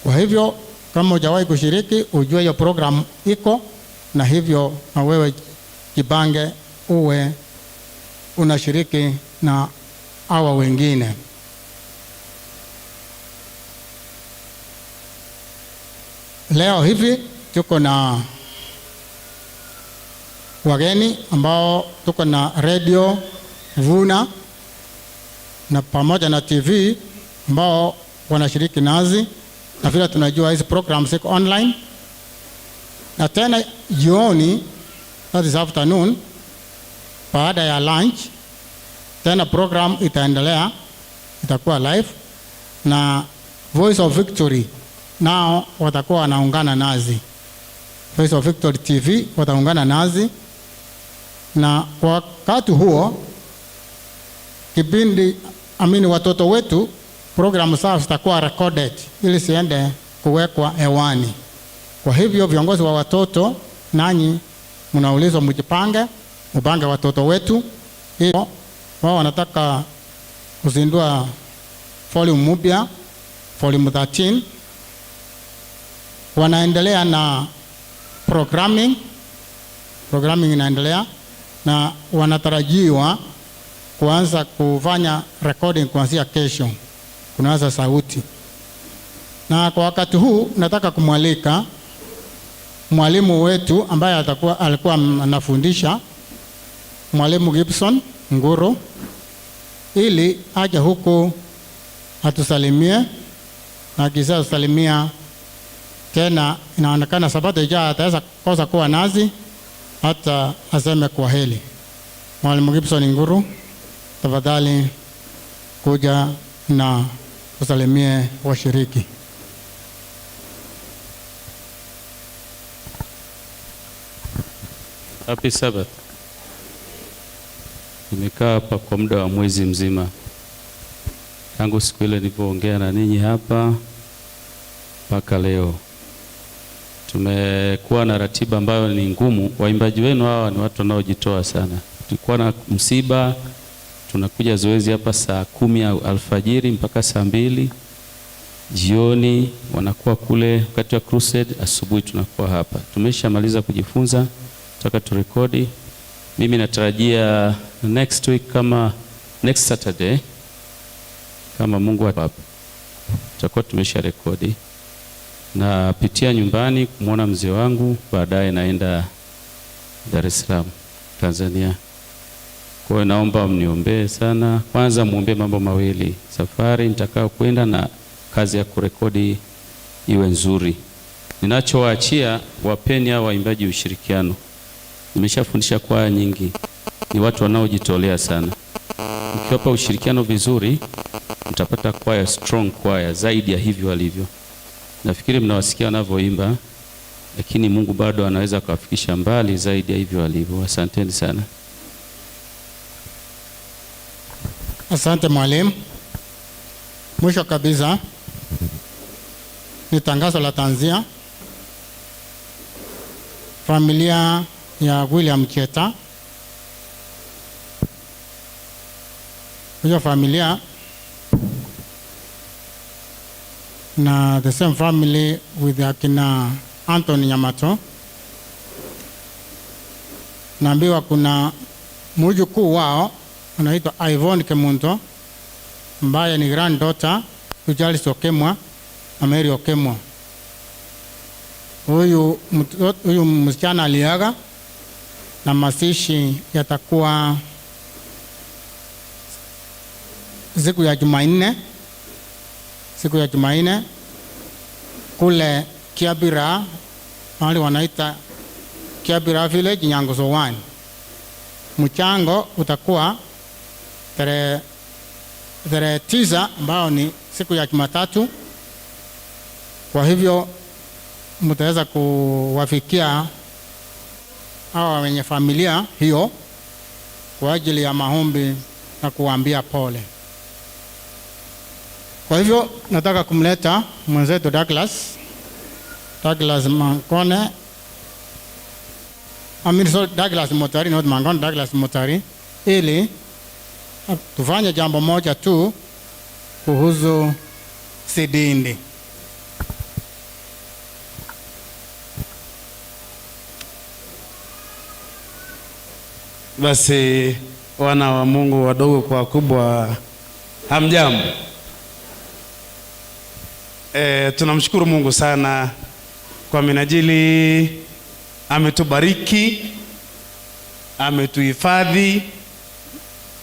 N: Kwa hivyo kama hujawahi kushiriki, ujue hiyo program iko, na hivyo na wewe jipange uwe unashiriki na hawa wengine. Leo hivi tuko na wageni ambao tuko na radio Vuna na pamoja na TV ambao wanashiriki nazi, na vile tunajua hizi programs ziko online. Na tena jioni, that is afternoon, baada ya lunch tena program itaendelea, itakuwa live, na Voice of Victory nao watakuwa wanaungana nazi. Voice of Victory TV wataungana nazi, na kwa wakati huo kipindi watoto wetu program zao zitakuwa recorded ili siende kuwekwa hewani. Kwa hivyo viongozi wa watoto, nanyi mnaulizwa mjipange, mpange watoto wetu. Hiyo wao wanataka kuzindua volume mpya, volume 13. Wanaendelea na programming inaendelea, na wanatarajiwa kuanza kufanya recording kuanzia kesho, kunaanza sauti. Na kwa wakati huu nataka kumwalika mwalimu wetu ambaye alikuwa anafundisha, Mwalimu Gibson Nguru, ili aje huku atusalimie, na kisha tusalimia tena. Inaonekana Sabato ijayo ataweza kosa kuwa nazi, hata aseme kwa heli. Mwalimu Gibson Nguru, tafadhali kuja na usalimie washiriki.
L: Happy Sabbath. Nimekaa hapa kwa muda wa mwezi mzima tangu siku ile nilipoongea na ninyi hapa mpaka leo. Tumekuwa na ratiba ambayo ni ngumu. Waimbaji wenu hawa ni watu wanaojitoa sana. Tulikuwa na msiba, tunakuja zoezi hapa saa 10 alfajiri mpaka saa 2 jioni, wanakuwa kule wakati wa crusade, asubuhi tunakuwa hapa. Tumeshamaliza kujifunza, tutaka turekodi. Mimi natarajia next week, kama next Saturday, kama Mungu hapa, tutakuwa tumesha rekodi. Na pitia nyumbani kumwona mzee wangu, baadaye naenda Dar es Salaam, Tanzania. Kwa hiyo naomba mniombee sana. Kwanza muombe mambo mawili: safari nitakao kwenda na kazi ya kurekodi iwe nzuri. Ninachowaachia, wapeni hao waimbaji ushirikiano. Nimeshafundisha kwaya nyingi, ni watu wanaojitolea sana. Mkiwapa ushirikiano vizuri, mtapata kwaya strong, kwaya zaidi ya hivyo walivyo. Nafikiri mnawasikia wanavyoimba, lakini Mungu bado anaweza kuwafikisha mbali zaidi ya hivyo walivyo. Asanteni sana.
N: Asante mwalimu. Mwisho kabisa ni tangazo la tanzia. Familia ya William Cheta, hiyo familia na the same family with akina Anthony Nyamato. Naambiwa kuna mjukuu wao anaitwa Ivonne Kemunto ambaye ni granddaughter to Charles Okemwa na Mary Okemwa. Huyu msichana aliaga na mazishi yatakuwa siku ya Jumanne kule Kiabira, mahali wanaita Kiabira Village, Nyanguzo 1. Mchango utakuwa tarehe 9 ambao ni siku ya Jumatatu. Kwa hivyo mtaweza kuwafikia hawa wenye familia hiyo kwa ajili ya maombi na kuambia pole. Kwa hivyo nataka kumleta mwenzetu Douglas Mangone. Douglas Motari, not Mangone, Douglas Motari, ili tufanye jambo moja tu kuhusu Sidindi.
O: Basi wana wa Mungu wadogo kwa wakubwa, hamjambo. Tunamshukuru Mungu sana kwa minajili ametubariki, ametuhifadhi,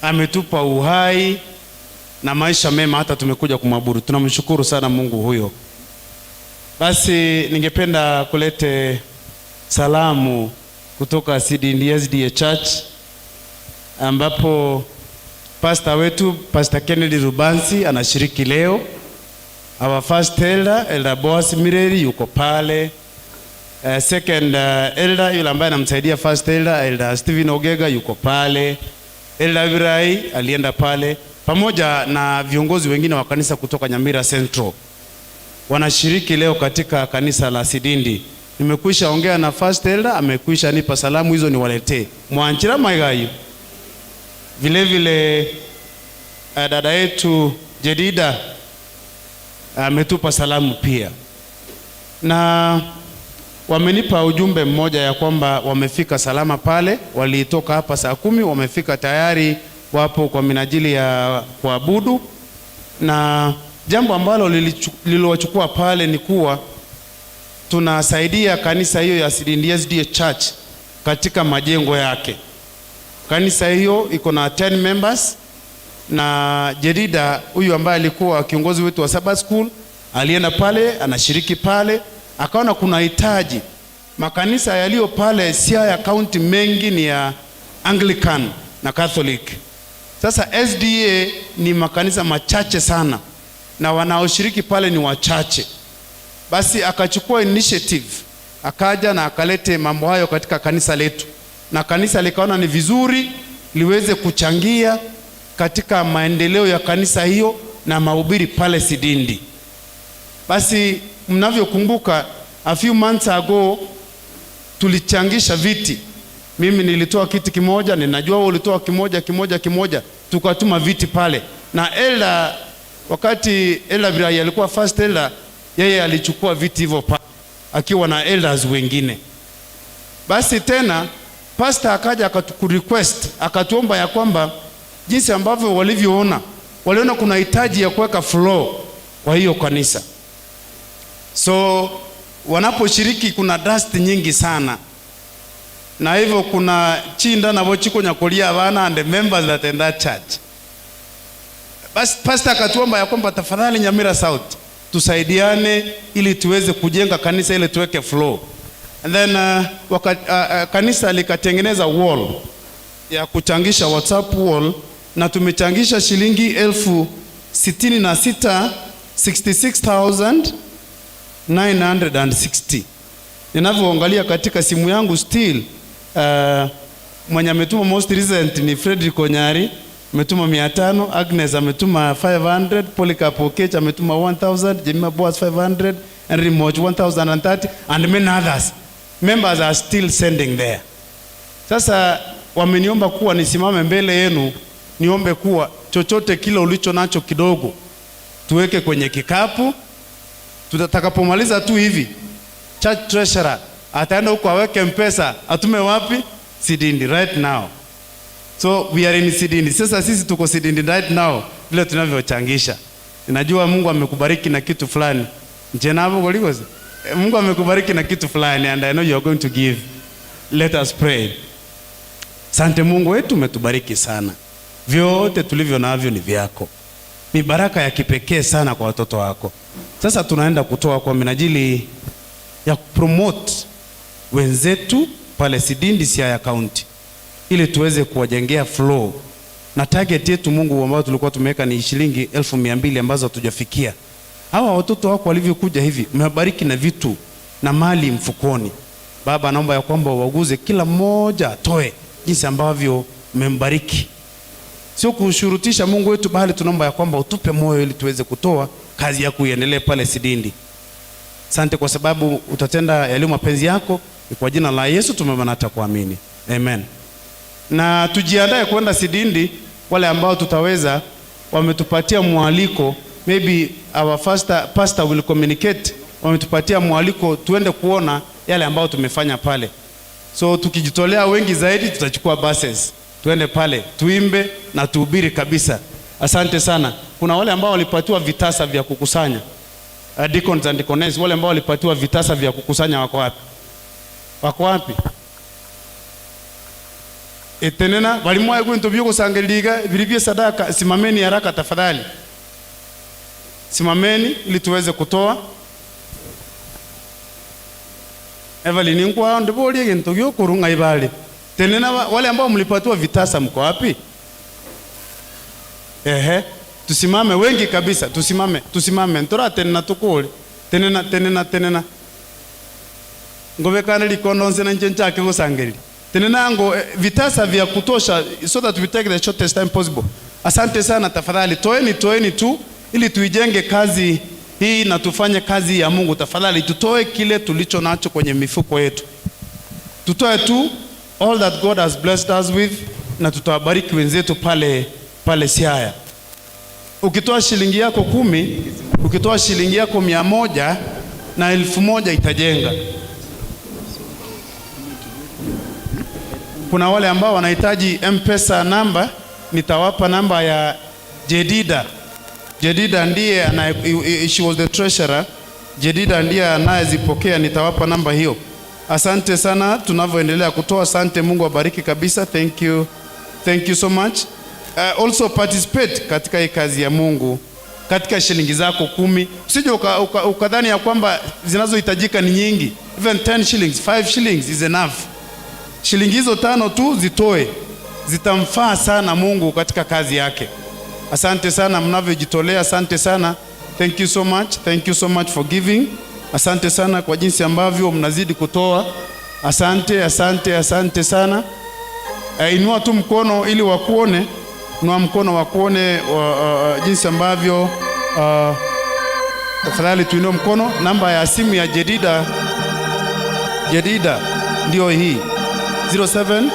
O: ametupa uhai na maisha mema hata tumekuja kumwabudu. Tunamshukuru sana Mungu huyo. Basi ningependa kulete salamu kutoka SDA Church, ambapo pastor wetu Pastor Kennedy Rubansi anashiriki leo. Our first elder Boaz Mireri yuko pale. Second elder yule ambaye anamsaidia first elder Steven Ogega yuko pale. Elder Virai alienda pale pamoja na viongozi wengine wa kanisa kutoka Nyamira Central. Wanashiriki leo katika kanisa la Sidindi. Nimekwisha ongea na first elder, amekwisha nipa salamu hizo niwaletee. Mwanchira Maigayo. Vile vile dada yetu Jedida ametupa salamu pia. Na wamenipa ujumbe mmoja ya kwamba wamefika salama pale, walitoka hapa saa 10, wamefika tayari, wapo kwa minajili ya kuabudu. Na jambo ambalo lililochukua pale ni kuwa tunasaidia kanisa hiyo ya SDA Church katika majengo yake. Kanisa hiyo iko na 10 members, na Jedida huyu ambaye alikuwa kiongozi wetu wa Sabbath School alienda pale, anashiriki pale, akaona kuna hitaji. Makanisa yaliyo pale Siaya County mengi ni ya Anglican na Catholic. Sasa SDA ni makanisa machache sana na wanaoshiriki pale ni wachache. Basi akachukua initiative, akaja na akalete mambo hayo katika kanisa letu, na kanisa likaona ni vizuri liweze kuchangia katika maendeleo ya kanisa hiyo na mahubiri pale Sidindi. Basi mnavyokumbuka, a few months ago tulichangisha viti. Mimi nilitoa kiti kimoja, ninajua ulitoa kimoja, tukatuma viti pale. Na elder, wakati elder Birai alikuwa first elder, yeye alichukua viti hivyo pale akiwa na elders wengine. Basi tena pastor akaja akaturequest, akatuomba ya kwamba jinsi ambavyo waliona kuna hitaji ya kuweka floor kwa hiyo kanisa. So wanaposhiriki kuna dust nyingi sana, na hivyo kuna chinda na bochiko nyakolia abana and the members that in that church. Basi pastor akatuomba ya kwamba tafadhali Nyamira South tusaidiane ili tuweze kujenga kanisa ile tuweke floor. And then kanisa likatengeneza wall ya kuchangisha WhatsApp wall, na tumechangisha shilingi 66,960. Ninavyoangalia katika simu yangu still, mwenye ametuma most recent ni Frederick Onyari, ametuma 500, Agnes ametuma 500, Polycarp Okech ametuma 1000, Jemima Boaz 500, Henry Moch 1030, and many others. Members are still sending there. Sasa wameniomba kuwa nisimame mbele yenu niombe kuwa chochote kile ulicho nacho kidogo tuweke kwenye kikapu, Tutakapomaliza tu hivi, church treasurer ataenda huko aweke mpesa, atume wapi? Sidindi right now. So we are in Sidindi. Sasa sisi tuko Sidindi right now vile tunavyochangisha. Ninajua Mungu amekubariki na kitu fulani. Njena hapo kolikoze. Mungu amekubariki na kitu fulani and I know you are going to give. Let us pray. Sante Mungu wetu, umetubariki sana. Vyote tulivyo navyo ni vyako. Ni baraka ya kipekee sana kwa watoto wako. Sasa tunaenda kutoa kwa minajili ya promote wenzetu pale Sidindi Siaya County, ili tuweze kuwajengea flow. Na target yetu Mungu ambao tulikuwa tumeweka ni shilingi 1200 ambazo hatujafikia. Hawa watoto wako walivyokuja hivi, umewabariki na vitu na mali mfukoni. Baba, naomba ya kwamba waguze kila mmoja atoe jinsi ambavyo umembariki. Sio kushurutisha Mungu wetu, bali tunaomba ya kwamba utupe moyo ili tuweze kutoa, kazi ya kuendelea pale Sidindi. Asante kwa sababu utatenda yaliyo mapenzi yako. Kwa jina la Yesu tumeomba kuamini. Amen. Na tujiandae kwenda Sidindi. Wale ambao tutaweza, wametupatia mwaliko, maybe our pastor will communicate, wametupatia mwaliko tuende kuona yale ambao tumefanya pale. So tukijitolea wengi zaidi, tutachukua buses tuende pale tuimbe na tuhubiri kabisa. Asante sana. Kuna wale ambao walipatiwa vitasa vya kukusanya, deacons and deaconess, wale ambao walipatiwa vitasa vya kukusanya wako wapi? Wako wapi? Etenena walimwaye kwento byo kusangeliga vilivyo sadaka. Simameni haraka tafadhali, simameni ili tuweze kutoa. Evelyn nkwa ndiboli gento gyo kurunga ibali. Tenena wale ambao mlipatiwa vitasa mko wapi? Tusimame wengi kabisa, tusimame. Ntora tenena tukule. Tenena. Ngobe kana likondo nsena nchake kusangeli. Tenena ngo vitasa vya kutosha so that we take the shortest time possible. Asante sana, tafadhali toeni tu ili tuijenge kazi hii na tufanye kazi ya Mungu. Tafadhali tutoe kile tulicho nacho kwenye mifuko yetu. Tutoe tu all that God has blessed us with, na tutawabariki wenzetu pale Siaya. Ukitoa shilingi yako 10, ukitoa shilingi yako 100 na 1000 itajenga. Kuna wale ambao wanahitaji M-Pesa namba, nitawapa namba ya Jedida. Jedida ndiye she was the treasurer. Jedida ndiye anayezipokea, nitawapa namba hiyo. Asante sana tunavyoendelea kutoa. Asante, Mungu abariki kabisa. Thank you so much. Also participate katika hii kazi ya Mungu katika shilingi zako 10. Usije ukadhani ya kwamba zinazohitajika ni nyingi. Even 10 shillings, 5 shillings is enough. Shilingi hizo 5 tu zitoe, zitamfaa sana Mungu katika kazi yake. Asante sana mnavyojitolea, asante sana. Thank you so much for giving. Asante sana kwa jinsi ambavyo mnazidi kutoa. Asante sana. Inua tu mkono ili wakuone. Inua mkono wakuone jinsi ambavyo tafadhali tuinue mkono. Namba ya simu ya Jedida ndio hii 0722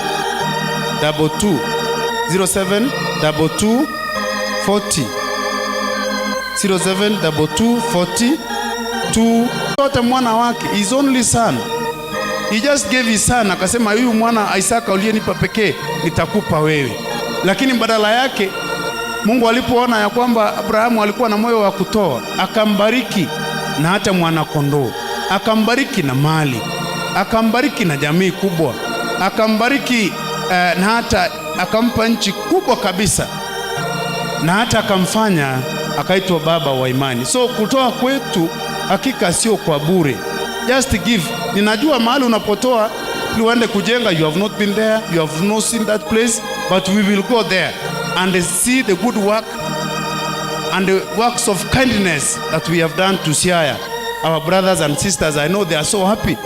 O: 40 072240 Tote mwana wake, his only son. He just gave his son, akasema huyu mwana Isaka uliyenipa pekee nitakupa wewe. Lakini badala yake Mungu alipoona ya kwamba Abrahamu alikuwa na moyo wa kutoa, akambariki na hata mwana kondoo, akambariki na mali, akambariki na jamii kubwa, akambariki na hata akampa nchi kubwa kabisa, na hata akamfanya akaitwa baba wa imani. So kutoa kwetu hakika sio kwa bure. Just give. Ninajua mahali unapotoa ili uende kujenga, you have not been there, you have not seen that place, but we will go there and see the good work and the works of kindness that we have done to Siaya. Our brothers and sisters, I know they are so happy.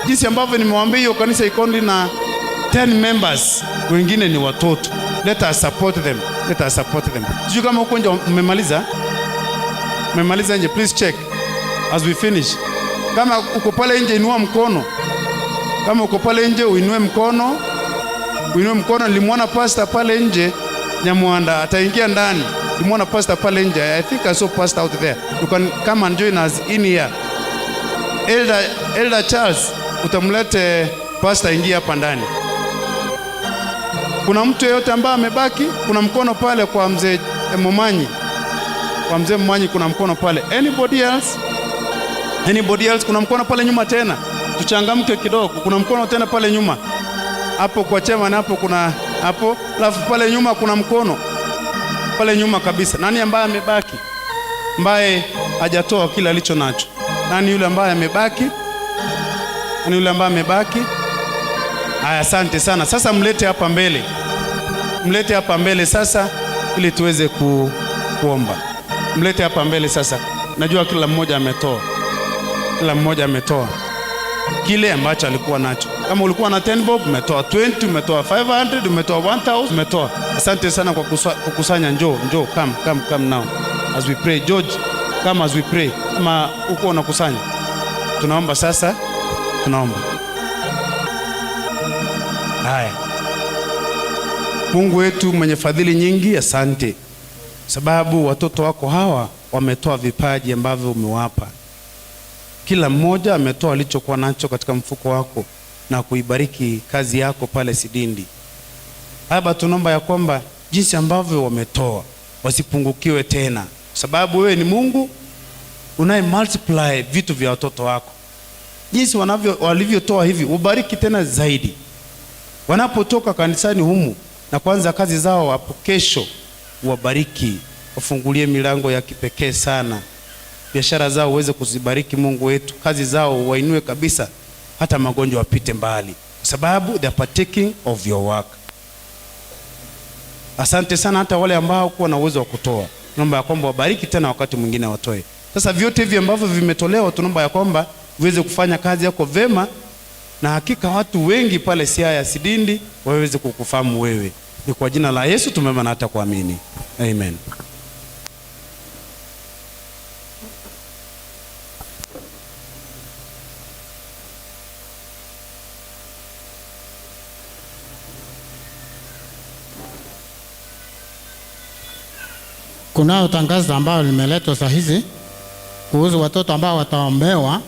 O: Jinsi ambavyo nimewaambia hiyo kanisa iko na 10 members, wengine ni watoto. Let us support them. Sijui kama huko nje mmemaliza nje, please check as we finish. Kama uko pale nje, inua mkono. Kama uko pale nje, uinue mkono. Nilimwona pastor pale nje, Nyamwanda ataingia ndani. Kimwona pastor pale nje, I think I saw pastor out there. You can come and join us in here. Elder Charles, utamlete pastor ingia hapa ndani. Kuna mtu yeyote ambaye amebaki? Kuna mkono pale kwa mzee Momanyi. Kwa mzee Momanyi kuna mkono pale. Anybody else? Anybody else? Kuna mkono pale nyuma tena. Tuchangamke kidogo. Kuna mkono tena pale nyuma. Hapo kwa chema na hapo kuna hapo. Alafu pale nyuma kuna mkono. Pale nyuma kabisa. Nani ambaye amebaki? Ambaye hajatoa kila alicho nacho. Nani yule ambaye amebaki? Nani yule ambaye amebaki? Aya, asante sana. Sasa mlete hapa mbele. Mlete hapa mbele sasa ili tuweze kuomba. Mlete hapa mbele sasa. Najua kila mmoja ametoa. Kila mmoja ametoa kile ambacho alikuwa nacho. Kama ulikuwa na 10 bob, umetoa 20, umetoa 500, umetoa 1000, umetoa. Asante sana kwa kukusanya. Njoo, come now. As we pray, George, come as we pray. Kama uko unakusanya. Tunaomba sasa. Tunaomba. Haya. Mungu wetu mwenye fadhili nyingi, asante. Sababu watoto wako hawa wametoa vipaji ambavyo umewapa. Kila mmoja ametoa alichokuwa nacho katika mfuko wako na kuibariki kazi yako pale Sidindi. Baba, tunaomba ya kwamba jinsi ambavyo wametoa wasipungukiwe tena, sababu wewe ni Mungu unaye multiply vitu vya watoto wako. Jinsi walivyotoa hivi, ubariki tena zaidi. Wanapotoka kanisani humu na kuanza kazi zao hapo kesho, wabariki, wafungulie milango ya kipekee sana. Biashara zao uweze kuzibariki Mungu wetu, kazi zao wainue kabisa, hata magonjwa wapite mbali, kwa sababu they are partaking of your work. Asante sana hata wale ambao kuwa na uwezo wa kutoa. Tunaomba ya kwamba wabariki tena wakati mwingine watoe. Sasa vyote hivi ambavyo vimetolewa, tunaomba ya kwamba uweze kufanya kazi yako vema, na hakika watu wengi pale Siaya Sidindi waweze kukufahamu wewe. Ni kwa jina la Yesu tumeomba na hata kuamini. Amen.
N: Kuna tangazo ambalo limeletwa saa hizi kuhusu watoto ambao wataombewa